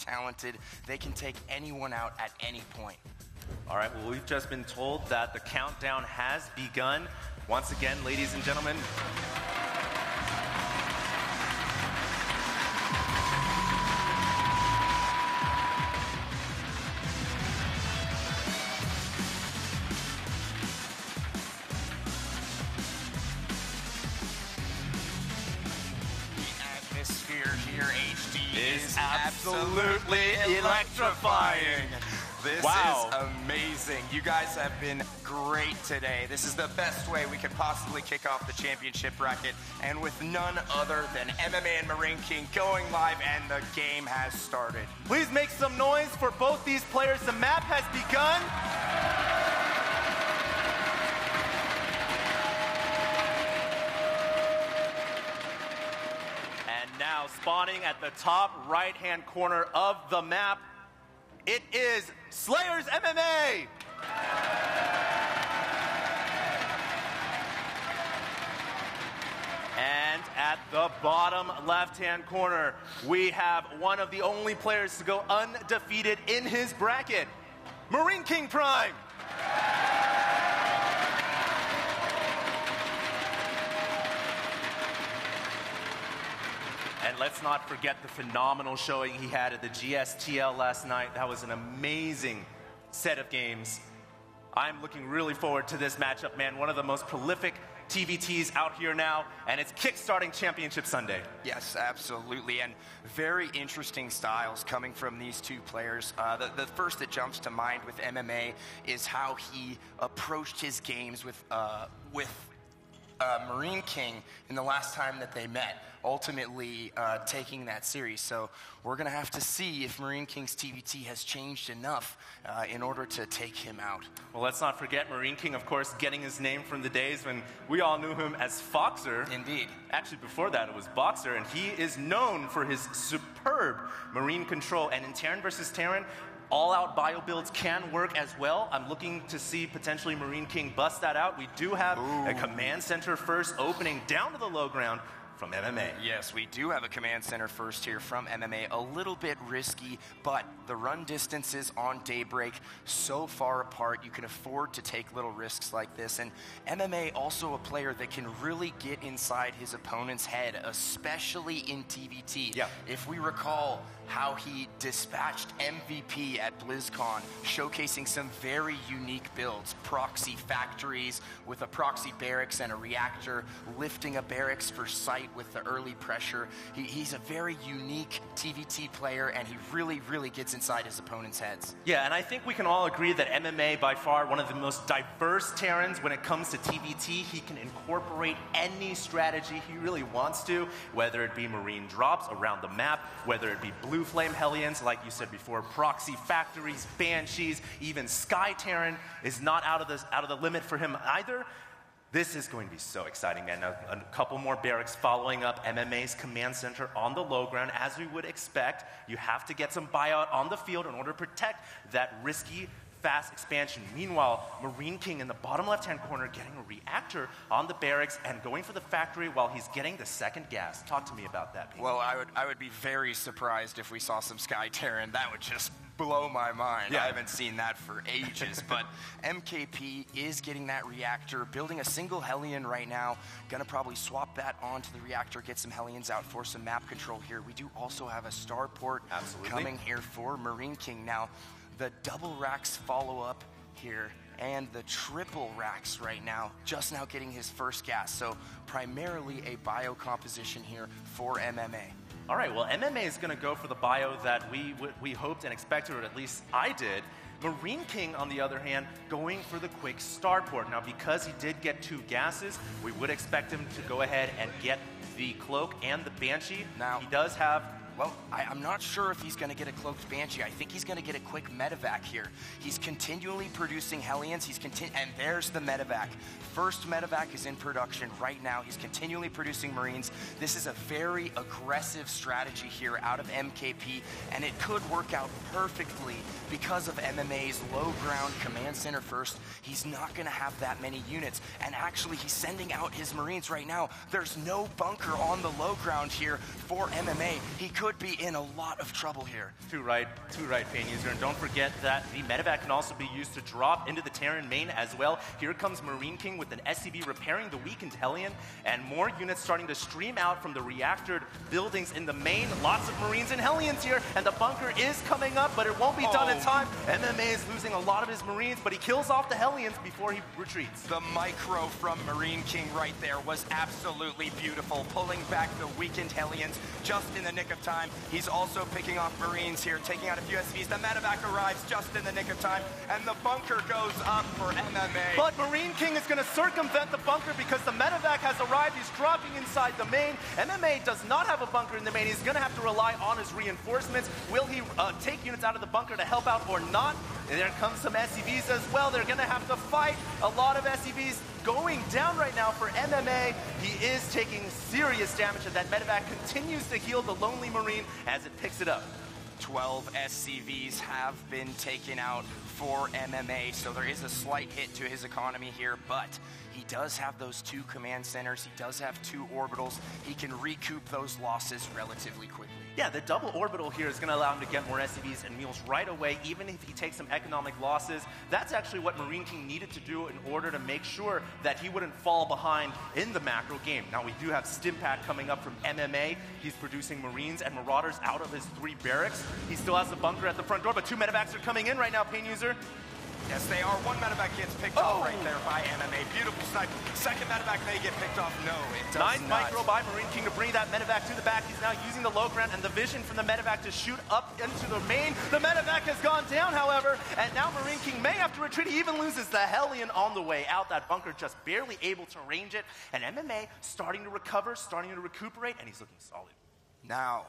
talented. They can take anyone out at any point. All right, well, we've just been told that the countdown has begun. Once again, ladies and gentlemen. Here, HD is absolutely electrifying. This is amazing. You guys have been great today. This is the best way we could possibly kick off the championship bracket, and with none other than MMA and MarineKing going live, and the game has started. Please make some noise for both these players. The map has begun. Now spawning at the top right-hand corner of the map, it is Slayers MMA! And at the bottom left-hand corner, we have one of the only players to go undefeated in his bracket, MarineKing Prime! And let's not forget the phenomenal showing he had at the GSTL last night. That was an amazing set of games. I'm looking really forward to this matchup, man. One of the most prolific TVTs out here now, and it's kickstarting Championship Sunday. Yes, absolutely, and very interesting styles coming from these two players. The first that jumps to mind with MMA is how he approached his games with MarineKing in the last time that they met, ultimately taking that series. So we're going to have to see if MarineKing's TVT has changed enough in order to take him out. Well, let's not forget MarineKing, of course, getting his name from the days when we all knew him as Foxer. Indeed. Actually, before that, it was Boxer, and he is known for his superb marine control. And in Terran versus Terran, all-out bio builds can work as well. I'm looking to see potentially MarineKing bust that out. We do have a command center first opening down to the low ground from MMA. Yes, we do have a command center first here from MMA. A little bit risky, but the run distances on Daybreak so far apart, you can afford to take little risks like this. And MMA also a player that can really get inside his opponent's head, especially in TVT. Yeah. If we recall how he dispatched MVP at BlizzCon, showcasing some very unique builds, proxy factories with a proxy barracks and a reactor, lifting a barracks for sight with the early pressure. He's a very unique TVT player, and he really, really gets inside his opponent's heads. Yeah, and I think we can all agree that MMA, by far, one of the most diverse Terrans when it comes to TVT. He can incorporate any strategy he really wants to, whether it be marine drops around the map, whether it be blue flame Hellions, like you said before, proxy factories, banshees, even Sky Terran is not out of the limit for him either. This is going to be so exciting, man. A couple more barracks following up MMA's command center on the low ground. As we would expect, you have to get some buyout on the field in order to protect that risky, fast expansion. Meanwhile, MarineKing in the bottom left-hand corner getting a reactor on the barracks and going for the factory while he's getting the second gas. Talk to me about that, Pete. Well, I would be very surprised if we saw some Sky Terran. That would just blow my mind. Yeah. I haven't seen that for ages. But MKP is getting that reactor, building a single Hellion right now. Gonna probably swap that onto the reactor, get some Hellions out for some map control here. We do also have a starport coming here for MarineKing. Now, the double racks follow up here, and the triple racks right now, just now getting his first gas. So primarily a bio composition here for MMA. All right, well, MMA is going to go for the bio that we hoped and expected, or at least I did. MarineKing, on the other hand, going for the quick starport. Now, because he did get 2 gases, we would expect him to go ahead and get the cloak and the banshee. Now, he does have... Well, I'm not sure if he's going to get a cloaked banshee. I think he's going to get a quick medevac here. He's continually producing Hellions. And there's the medevac. First medevac is in production right now. He's continually producing Marines. This is a very aggressive strategy here out of MKP, and it could work out perfectly because of MMA's low ground command center first. He's not going to have that many units, and actually he's sending out his Marines right now. There's no bunker on the low ground here for MMA. He could could be in a lot of trouble here. Too right, Pain User. And don't forget that the medevac can also be used to drop into the Terran main as well. Here comes MarineKing with an SCV repairing the weakened Hellion, and more units starting to stream out from the reactored buildings in the main. Lots of Marines and Hellions here, and the bunker is coming up, but it won't be done in time. MMA is losing a lot of his Marines, but he kills off the Hellions before he retreats. The micro from MarineKing right there was absolutely beautiful, pulling back the weakened Hellions just in the nick of time. He's also picking off Marines here, taking out a few SCVs. The medevac arrives just in the nick of time, and the bunker goes up for MMA. But MarineKing is going to circumvent the bunker because the medevac has arrived. He's dropping inside the main. MMA does not have a bunker in the main. He's going to have to rely on his reinforcements. Will he take units out of the bunker to help out or not? And there comes some SCVs as well. They're going to have to fight. A lot of SCVs going down right now for MMA. He is taking serious damage, and that medevac continues to heal the Lonely Marine as it picks it up. 12 SCVs have been taken out for MMA, so there is a slight hit to his economy here, but he does have those 2 command centers. He does have 2 orbitals. He can recoup those losses relatively quickly. Yeah, the double orbital here is going to allow him to get more SCVs and mules right away, even if he takes some economic losses. That's actually what MarineKing needed to do in order to make sure that he wouldn't fall behind in the macro game. Now, we do have Stimpack coming up from MMA. He's producing Marines and Marauders out of his 3 barracks. He still has the bunker at the front door, but 2 medevacs are coming in right now, Pain User. Yes, they are. 1 medevac gets picked off right there by MMA. Beautiful snipe. Second medevac may get picked off. No, it does nice not. Micro by MarineKing to bring that medevac to the back. He's now using the low ground and the vision from the medevac to shoot up into the main. The medevac has gone down, however, and now MarineKing may have to retreat. He even loses the Hellion on the way out. That bunker just barely able to range it. And MMA starting to recover, starting to recuperate, and he's looking solid. Now,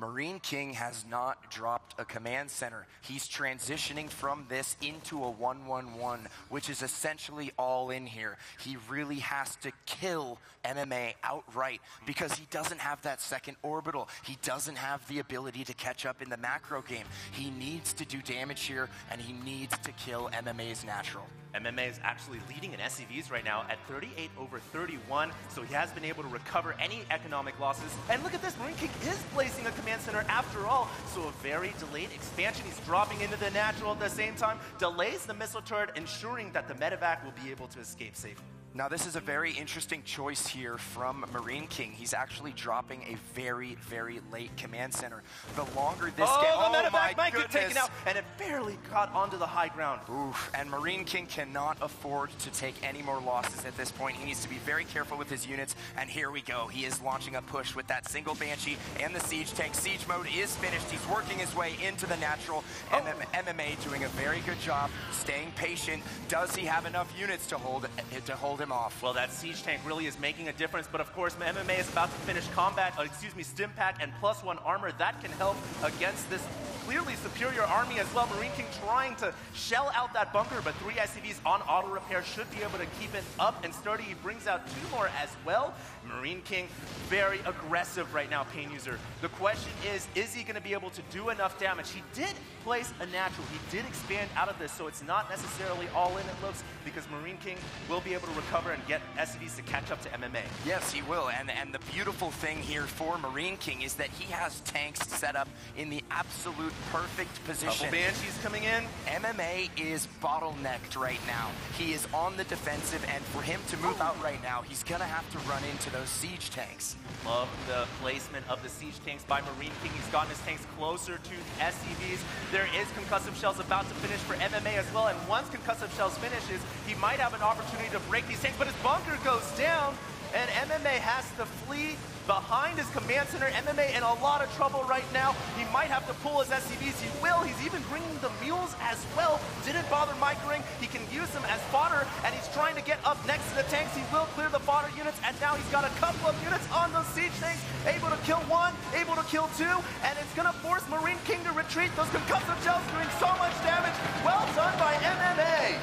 MarineKing has not dropped a command center. He's transitioning from this into a 1-1-1, which is essentially all in here. He really has to kill MMA outright because he doesn't have that second orbital. He doesn't have the ability to catch up in the macro game. He needs to do damage here, and he needs to kill MMA's natural. MMA is actually leading in SCVs right now at 38/31, so he has been able to recover any economic losses. And look at this, MarineKing is placing a command center after all, so a very delayed expansion. He's dropping into the natural at the same time, delays the missile turret, ensuring that the medevac will be able to escape safely. Now, this is a very interesting choice here from MarineKing. He's actually dropping a very, very late command center. The longer this the medevac might get taken out, and it barely got onto the high ground. Oof, and MarineKing cannot afford to take any more losses at this point. He needs to be very careful with his units, and here we go. He is launching a push with that single Banshee and the siege tank. Siege mode is finished. He's working his way into the natural. MMA doing a very good job staying patient. Does he have enough units to hold him off? Well, that siege tank really is making a difference, but of course MMA is about to finish combat, Stimpack and +1 armor. That can help against this clearly superior army as well. MarineKing trying to shell out that bunker, but 3 SCVs on auto repair should be able to keep it up and sturdy. He brings out 2 more as well. MarineKing very aggressive right now, Pain User. The question is he going to be able to do enough damage? He did place a natural. He did expand out of this, so it's not necessarily all in, it looks, because MarineKing will be able to recover and get SCVs to catch up to MMA. Yes, he will, and the beautiful thing here for MarineKing is that he has tanks set up in the absolute perfect position. Couple Banshees coming in. MMA is bottlenecked right now. He is on the defensive, and for him to move out right now, he's going to have to run into those siege tanks. Love the placement of the siege tanks by MarineKing. He's gotten his tanks closer to SCVs. There is concussive shells about to finish for MMA as well, and once concussive shells finishes, he might have an opportunity to break these tanks, but his bunker goes down, and MMA has to flee behind his command center. MMA in a lot of trouble right now. He might have to pull his SCVs. He will. He's even bringing the mules as well. Didn't bother microing. He can use them as fodder, and he's trying to get up next to the tanks. He will clear the fodder units, and now he's got a couple of units on those siege tanks. Able to kill 1, able to kill 2, and it's going to force MarineKing to retreat. Those concussive shells doing so much damage. Well done by MMA.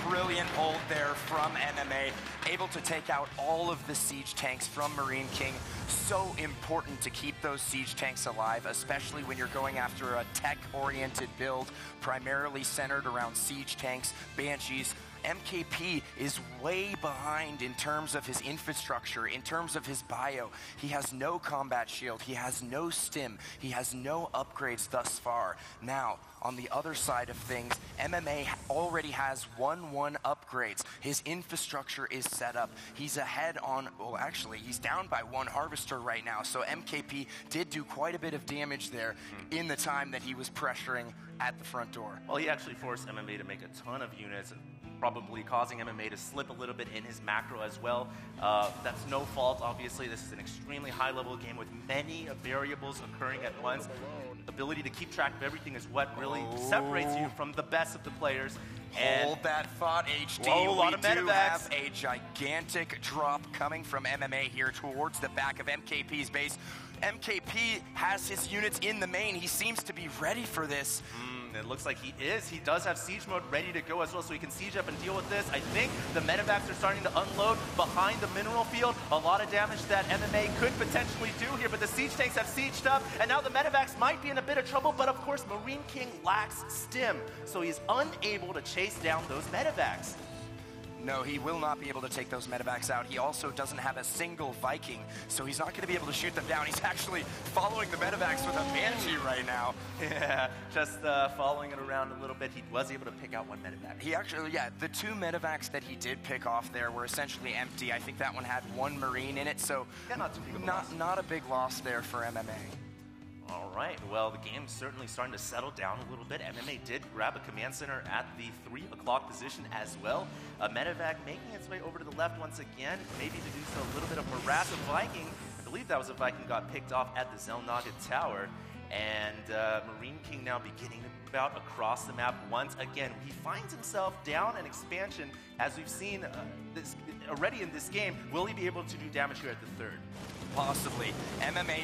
Brilliant hold there from MMA. Able to take out all of the siege tanks from MarineKing. So important to keep those siege tanks alive, especially when you're going after a tech-oriented build, primarily centered around siege tanks, Banshees, MKP is way behind in terms of his infrastructure, in terms of his bio. He has no combat shield, he has no stim, he has no upgrades thus far. Now, on the other side of things, MMA already has 1-1 upgrades. His infrastructure is set up. He's ahead on, well, actually, he's down by 1 harvester right now. So MKP did do quite a bit of damage there in the time that he was pressuring at the front door. Well, he actually forced MMA to make a ton of units, probably causing MMA to slip a little bit in his macro as well. That's no fault, obviously. This is an extremely high-level game with many variables occurring at once. Ability to keep track of everything is what really separates you from the best of the players. Hold that thought, HD. Whoa, we do have a gigantic drop coming from MMA here towards the back of MKP's base. MKP has his units in the main. He seems to be ready for this. It looks like he is. He does have siege mode ready to go as well, so he can siege up and deal with this. I think the medevacs are starting to unload behind the mineral field. A lot of damage that MMA could potentially do here, but the siege tanks have sieged up, and now the medevacs might be in a bit of trouble, but of course, MarineKing lacks stim, so he's unable to chase down those medevacs. No, he will not be able to take those medevacs out. He also doesn't have a single Viking, so he's not going to be able to shoot them down. He's actually following the medevacs with a Banshee right now. Yeah, just following it around a little bit. He was able to pick out 1 medevac. He actually, yeah, the 2 medevacs that he did pick off there were essentially empty. I think that one had 1 Marine in it, so yeah, not a big loss there for MMA. All right, well, the game's certainly starting to settle down a little bit. MMA did grab a command center at the 3 o'clock position as well. A medevac making its way over to the left once again, maybe to do so a little bit of harass a Viking. I believe that was a Viking got picked off at the Zelnaga Tower. And MarineKing now beginning to move out across the map once again. He finds himself down an expansion, as we've seen this already in this game. Will he be able to do damage here at the 3rd? Possibly. MMA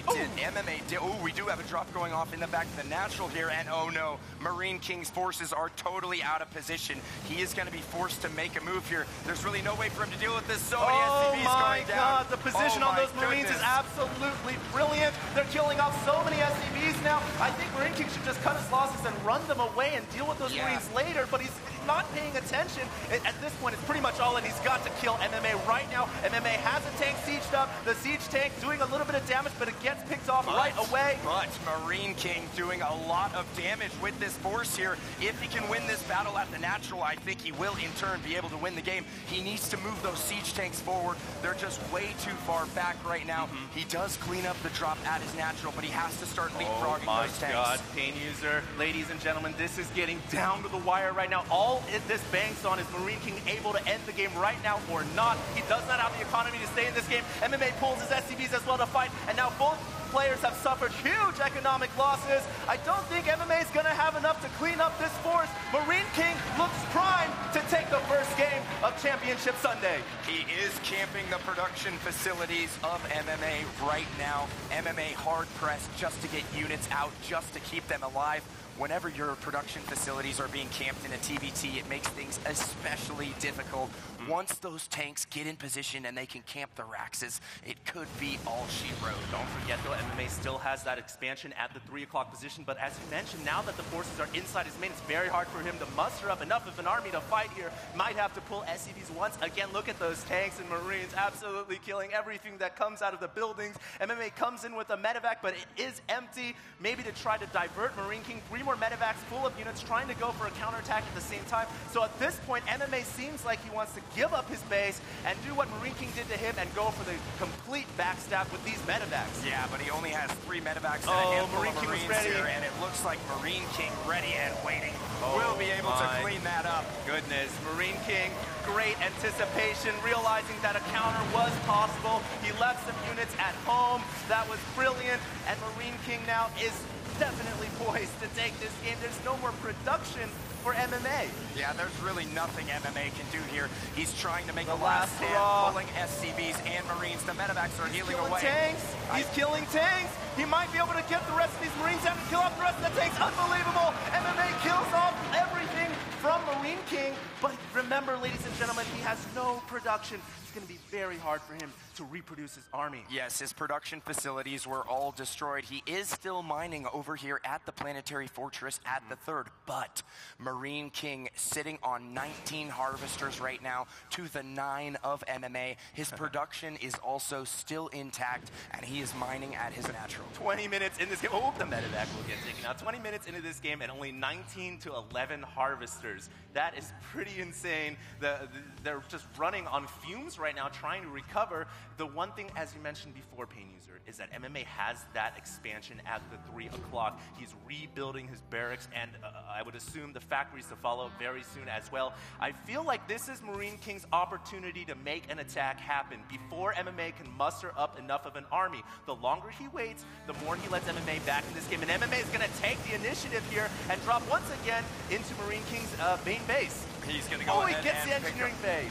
did. Oh, we do have a drop going off in the back of the natural here, and oh no, MarineKing's forces are totally out of position. He is going to be forced to make a move here. There's really no way for him to deal with this. So many SCVs going down. Oh my God, the position on those Marines is absolutely brilliant. They're killing off so many SCVs now. I think MarineKing should just cut his losses and run them away and deal with those Marines later, but he's not paying attention. At this point, it's pretty much all in. He's got to kill MMA right now. MMA has a tank sieged up. The siege tank doing a little bit of damage, but it gets picked off right away. But MarineKing doing a lot of damage with this force here. If he can win this battle at the natural, I think he will in turn be able to win the game. He needs to move those siege tanks forward. They're just way too far back right now. He does clean up the drop at his natural, but he has to start leapfrogging those tanks. Oh my God, Pain User. Ladies and gentlemen, this is getting down to the wire right now. All this banks on is MarineKing able to end the game right now or not. He does not have the economy to stay in this game. MMA pulls his SCVs as well to fight, and now both players have suffered huge economic losses. I don't think MMA is going to have enough to clean up this force. MarineKing looks primed to take the first game of Championship Sunday. He is camping the production facilities of MMA right now. MMA hard pressed just to get units out, just to keep them alive. Whenever your production facilities are being camped in a TVT, it makes things especially difficult. Once those tanks get in position and they can camp the Raxes, it could be all she wrote. Don't forget, though, MMA still has that expansion at the 3 o'clock position, but as you mentioned, now that the forces are inside his main, it's very hard for him to muster up enough of an army to fight here. Might have to pull SCVs once again. Look at those tanks and Marines absolutely killing everything that comes out of the buildings. MMA comes in with a medevac, but it is empty. Maybe to try to divert MarineKing. 3 more medevacs full of units trying to go for a counterattack at the same time. So at this point, MMA seems like he wants to give up his base and do what MarineKing did to him and go for the complete backstab with these medevacs. Yeah, but he only has 3 medevacs and a handful of Marines here, and it looks like MarineKing ready and waiting. Will be able to clean that up. Goodness, MarineKing, great anticipation, realizing that a counter was possible. He left some units at home. That was brilliant, and MarineKing now is definitely poised to take this game. There's no more production for MMA. Yeah, there's really nothing MMA can do here. He's trying to make the a last stand, pulling SCVs and Marines. The medevacs are healing away. He's killing tanks. He might be able to get the rest of these Marines out and kill off the rest of the tanks. Unbelievable. MMA kills off everything from MarineKing. But remember, remember, ladies and gentlemen, he has no production. It's going to be very hard for him to reproduce his army. Yes, his production facilities were all destroyed. He is still mining over here at the Planetary Fortress at the 3rd, but MarineKing sitting on 19 harvesters right now to the 9 of MMA. His production is also still intact, and he is mining at his natural. 20 minutes in this game. Oh, the medevac will get taken out. 20 minutes into this game and only 19 to 11 harvesters. That is pretty insane. They're just running on fumes right now, trying to recover. The one thing, as you mentioned before, Pain User, is that MMA has that expansion at the 3 o'clock. He's rebuilding his barracks, and I would assume the factories to follow very soon as well. I feel like this is MarineKing's opportunity to make an attack happen before MMA can muster up enough of an army. The longer he waits, the more he lets MMA back in this game, and MMA is going to take the initiative here and drop once again into MarineKing's main base. He's going to go ahead he gets the engineering bay.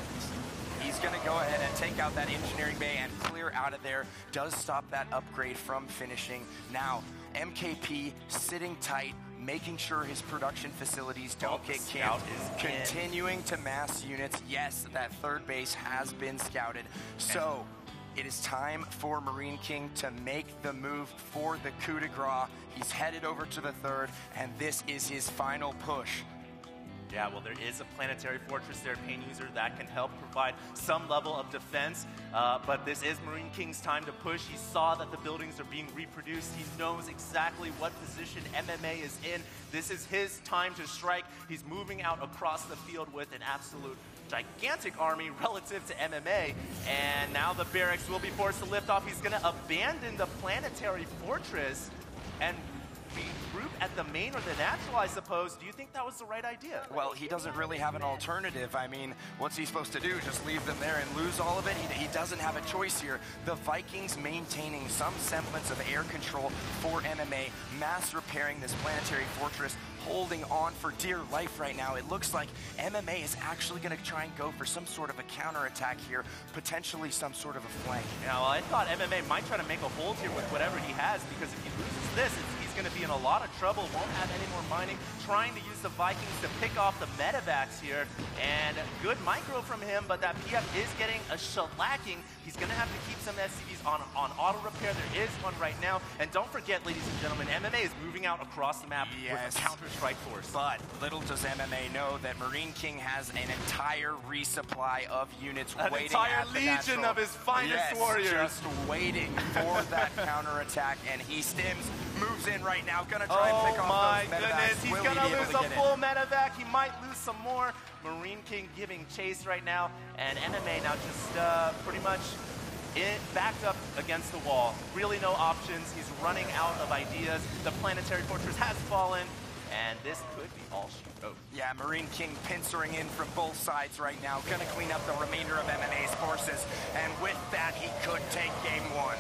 He's going to go ahead and take out that engineering bay and clear out of there. Does stop that upgrade from finishing. Now, MKP sitting tight, making sure his production facilities don't get camped, continuing to mass units. Yes, that 3rd base has been scouted. So it is time for MarineKing to make the move for the coup de grace. He's headed over to the 3rd, and this is his final push. Yeah, well, there is a planetary fortress there, Pain User, that can help provide some level of defense. But this is MarineKing's time to push. He saw that the buildings are being reproduced. He knows exactly what position MMA is in. This is his time to strike. He's moving out across the field with an absolute gigantic army relative to MMA. And now the barracks will be forced to lift off. He's going to abandon the planetary fortress and regroup at the main or the natural, I suppose. Do you think that was the right idea? Well, he doesn't really have an alternative. I mean, what's he supposed to do? Just leave them there and lose all of it? He doesn't have a choice here. The Vikings maintaining some semblance of air control for MMA, mass repairing this planetary fortress, holding on for dear life right now. It looks like MMA is actually going to try and go for some sort of a counterattack here, potentially some sort of a flank. Yeah, well, I thought MMA might try to make a hold here with whatever he has, because if he loses this, he's going to be in a lot of trouble, won't have any more mining, trying to use the Vikings to pick off the medevacs here, and good micro from him, but that PF is getting a shellacking. He's going to have to keep some SCVs on auto repair. There is one right now, and don't forget, ladies and gentlemen, MMA is moving out across the map with a counter-strike force. But little does MMA know that MarineKing has an entire resupply of units waiting. An entire legion of his finest warriors. Just waiting for that counterattack, and he stims, moves in right now, gonna try and pick off those medevacs. Oh my goodness, he's gonna lose a full medevac. He might lose some more. MarineKing giving chase right now, and MMA now just pretty much backed up against the wall. Really no options. He's running out of ideas. The planetary fortress has fallen, and this could be all she wrote. Yeah, MarineKing pincering in from both sides right now, gonna clean up the remainder of MMA's forces, and with that, he could take game 1.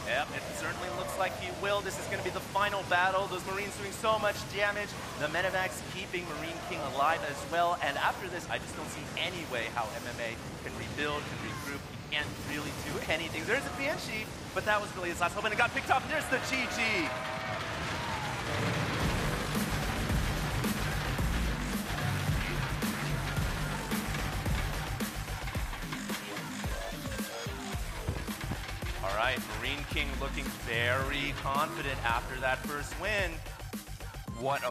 Yep, it certainly looks like he will. This is going to be the final battle. Those Marines doing so much damage. The medevacs keeping MarineKing alive as well. And after this, I just don't see any way how MMA can rebuild, can regroup. He can't really do anything. There's a Banshee, but that was really his last hope. And it got picked off. There's the GG. All right, MarineKing looking very confident after that first win. What a